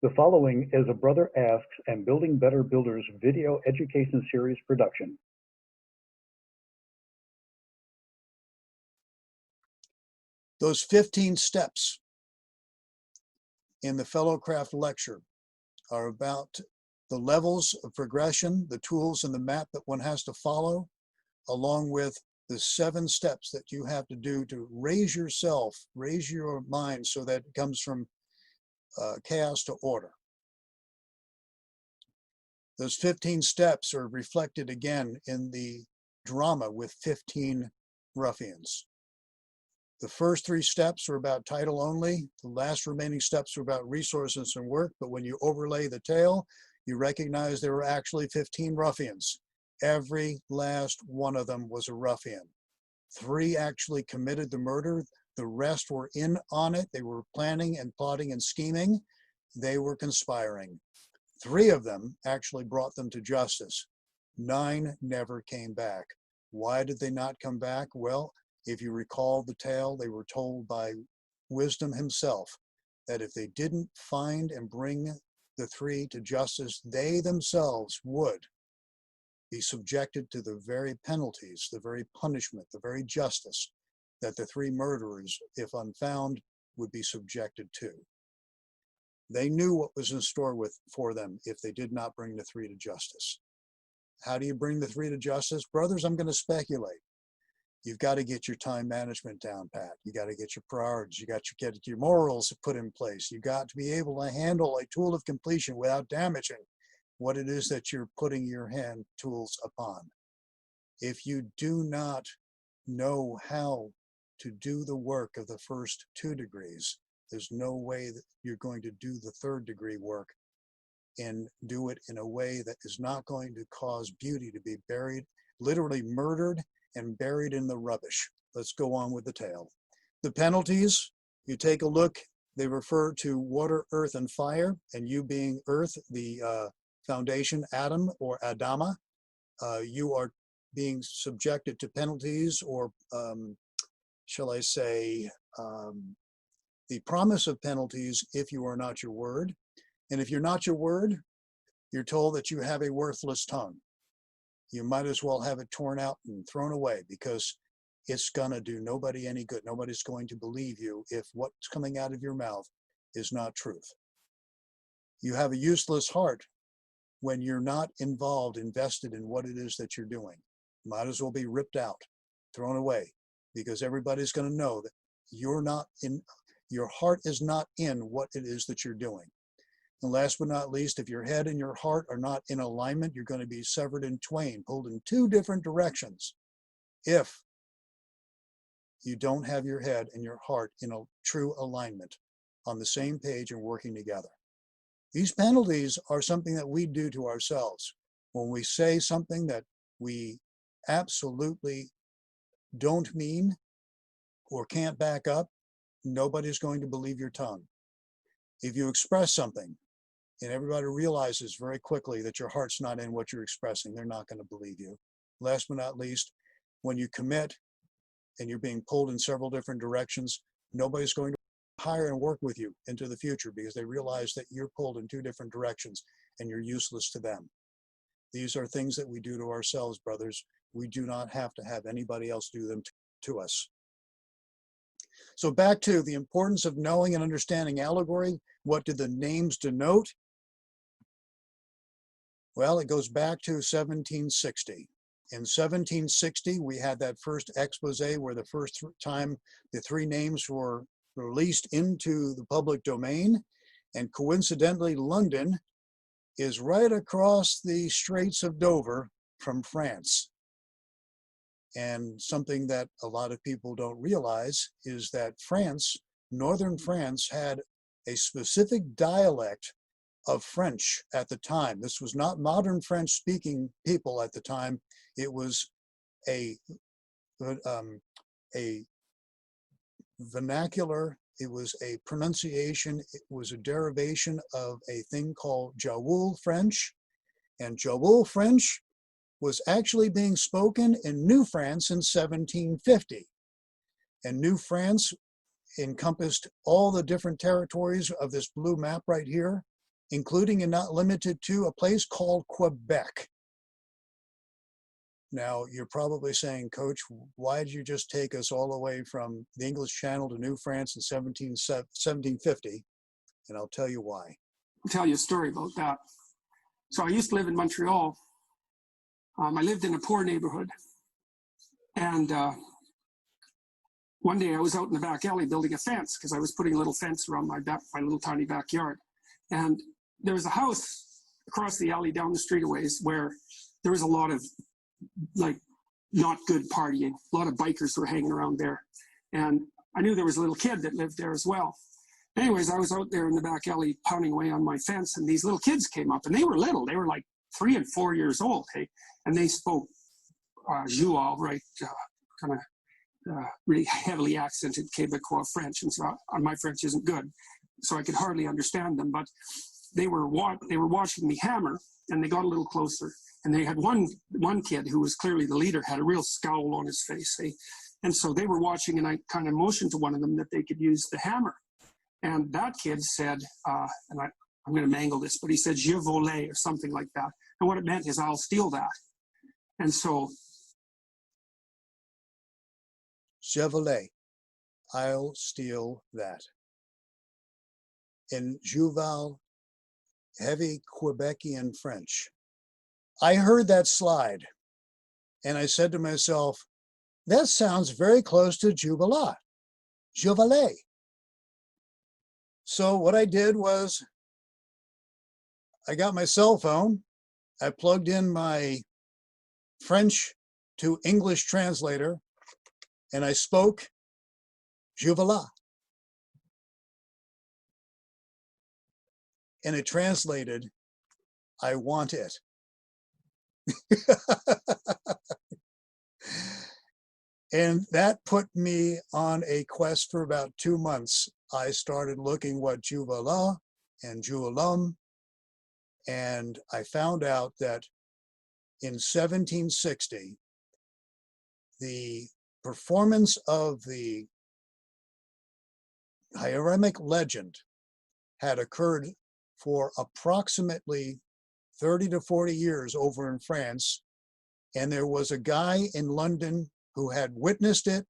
The following is a Brother Asks and Building Better Builders video education series production. Those 15 steps in the Fellowcraft lecture are about the levels of progression, the tools and the map that one has to follow, along with the 7 steps that you have to do to raise yourself, raise your mind so that it comes from chaos to order. Those 15 steps are reflected again in the drama with 15 ruffians. The first 3 steps are about title only. The last remaining steps are about resources and work. But when you overlay the tale, you recognize there were actually 15 ruffians. Every last one of them was a ruffian. 3 actually committed the murder. The rest were in on it. They were planning and plotting and scheming. They were conspiring. 3 of them actually brought them to justice. 9 never came back. Why did they not come back? Well, if you recall the tale, they were told by Wisdom himself that if they didn't find and bring the 3 to justice, they themselves would be subjected to the very penalties, the very punishment, the very justice that the 3 murderers, if unfound, would be subjected to. They knew what was in store for them if they did not bring the 3 to justice. How do you bring the 3 to justice? Brothers, I'm going to speculate. You've got to get your time management down pat. You got to get your priorities. You got to get your morals put in place. You got to be able to handle a tool of completion without damaging what it is that you're putting your hand tools upon. If you do not know how to do the work of the first 2 degrees, there's no way that you're going to do the 3rd degree work and do it in a way that is not going to cause beauty to be buried, literally murdered and buried in the rubbish. Let's go on with the tale. The penalties, you take a look, they refer to water, earth, and fire, and you being earth, the foundation, Adam or Adama, you are being subjected to penalties, or shall I say, the promise of penalties if you are not your word. And if you're not your word, you're told that you have a worthless tongue. You might as well have it torn out and thrown away, because it's gonna do nobody any good. Nobody's going to believe you if what's coming out of your mouth is not truth. You have a useless heart when you're not involved, invested in what it is that you're doing. Might as well be ripped out, thrown away, because everybody's gonna know that you're not in, your heart is not in what it is that you're doing. And last but not least, if your head and your heart are not in alignment, you're going to be severed in twain, pulled in 2 different directions, if you don't have your head and your heart in a true alignment, on the same page and working together. These penalties are something that we do to ourselves. When we say something that we absolutely don't mean or can't back up, nobody's going to believe your tongue. If you express something and everybody realizes very quickly that your heart's not in what you're expressing, they're not going to believe you. Last but not least, when you commit and you're being pulled in several different directions, nobody's going to hire and work with you into the future, because they realize that you're pulled in 2 different directions and you're useless to them. These are things that we do to ourselves, brothers. We do not have to have anybody else do them to us. So back to the importance of knowing and understanding allegory. What do the names denote? Well, it goes back to 1760. In 1760, we had that first expose where the first time the 3 names were released into the public domain. And coincidentally, London is right across the Straits of Dover from France. And something that a lot of people don't realize is that France, northern France, had a specific dialect of French at the time. This was not modern French speaking people at the time. It was a vernacular, it was a pronunciation, it was a derivation of a thing called Jawoul French. And Jawoul French was actually being spoken in New France in 1750. And New France encompassed all the different territories of this blue map right here. including and not limited to a place called Quebec. Now, you're probably saying, Coach, why did you just take us all the way from the English Channel to New France in 1750? And I'll tell you why. I'll tell you a story about that. So I used to live in Montreal. I lived in a poor neighborhood. And one day I was out in the back alley building a fence because I was putting a little fence around my little tiny backyard. And there was a house across the alley down the street a ways where there was a lot of like not good partying. A lot of bikers were hanging around there. And I knew there was a little kid that lived there as well. Anyways, I was out there in the back alley pounding away on my fence, and these little kids came up, and they were little. They were like 3 and 4 years old, hey? And they spoke Joual, right, kind of really heavily accented Quebecois French, and so my French isn't good, so I could hardly understand them. But they were watching me hammer, and they got a little closer. And they had one kid who was clearly the leader, had a real scowl on his face, hey? And so they were watching, and I kind of motioned to one of them that they could use the hammer. And that kid said, and I'm going to mangle this, but he said, je volais, or something like that. And what it meant is, I'll steal that. And so. Je volais, I'll steal that. In Joual, heavy Quebecian French. I heard that slide, and I said to myself, that sounds very close to Jubilat, je volais. So what I did was I got my cell phone, I plugged in my French to English translator, and I spoke je volais. And it translated, I want it. And that put me on a quest for about 2 months. I started looking what Juvala and Jualum, and I found out that in 1760, the performance of the Hieronymic legend had occurred for approximately 30 to 40 years over in France, and there was a guy in London who had witnessed it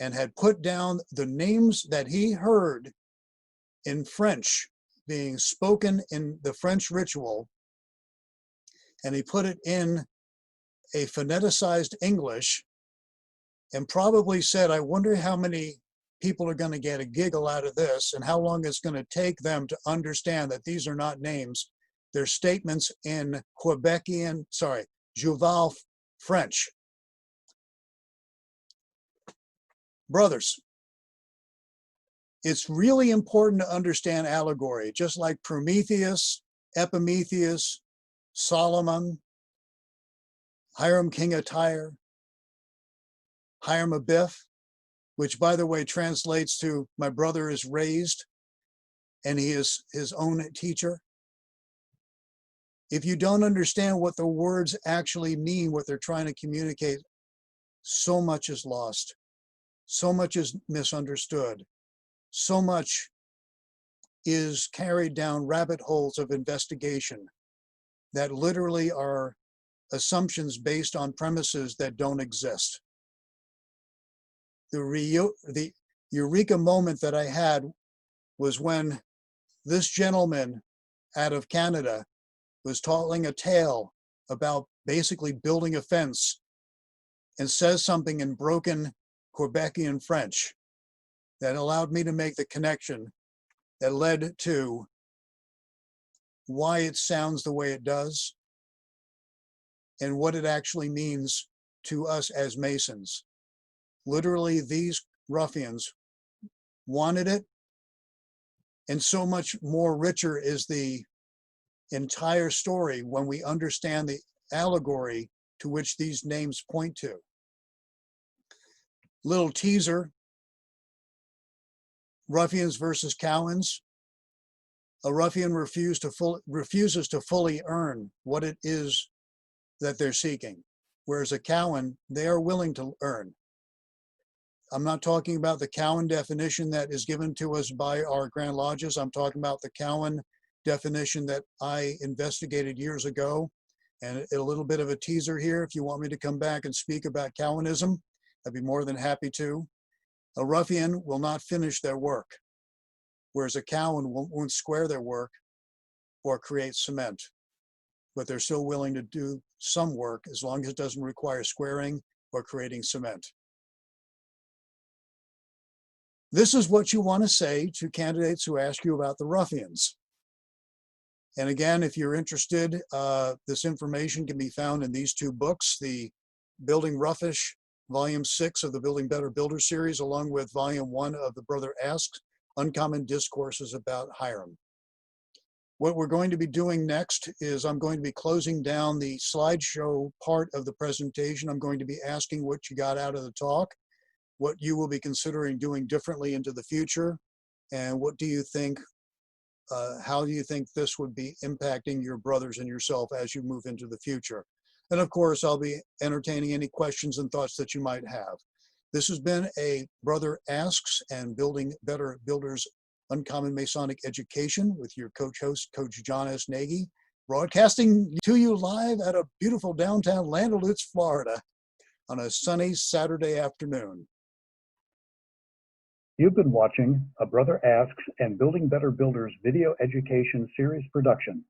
and had put down the names that he heard in French being spoken in the French ritual, and he put it in a phoneticized English and probably said, I wonder how many people are going to get a giggle out of this and how long it's going to take them to understand that these are not names. They're statements in Joual French. Brothers, it's really important to understand allegory, just like Prometheus, Epimetheus, Solomon, Hiram King of Tyre, Hiram Abiff, which by the way translates to my brother is raised and he is his own teacher. If you don't understand what the words actually mean, what they're trying to communicate, so much is lost. So much is misunderstood. So much is carried down rabbit holes of investigation that literally are assumptions based on premises that don't exist. The eureka moment that I had was when this gentleman out of Canada was telling a tale about basically building a fence and says something in broken Quebecian French that allowed me to make the connection that led to why it sounds the way it does and what it actually means to us as Masons. Literally, these ruffians wanted it, and so much more richer is the entire story when we understand the allegory to which these names point to. Little teaser, Ruffians versus Cowans. A ruffian refuses to fully earn what it is that they're seeking, whereas a Cowan, they are willing to earn. I'm not talking about the Cowan definition that is given to us by our Grand Lodges. I'm talking about the Cowan definition that I investigated years ago. And a little bit of a teaser here. If you want me to come back and speak about Calvinism, I'd be more than happy to. A ruffian will not finish their work, whereas a Calvin won't square their work or create cement. But they're still willing to do some work as long as it doesn't require squaring or creating cement. This is what you want to say to candidates who ask you about the ruffians. And again, if you're interested, this information can be found in these two books, the Building Ruffish, Volume 6 of the Building Better Builder series, along with Volume 1 of the Brother Asks, Uncommon Discourses about Hiram. What we're going to be doing next is I'm going to be closing down the slideshow part of the presentation. I'm going to be asking what you got out of the talk, what you will be considering doing differently into the future, and what do you think, how do you think this would be impacting your brothers and yourself as you move into the future? And of course, I'll be entertaining any questions and thoughts that you might have. This has been a Brother Asks and Building Better Builders Uncommon Masonic Education with your host, Coach John S. Nagy, broadcasting to you live at a beautiful downtown Landalutz, Florida on a sunny Saturday afternoon. You've been watching a Brother Asks and Building Better Builders video education series production.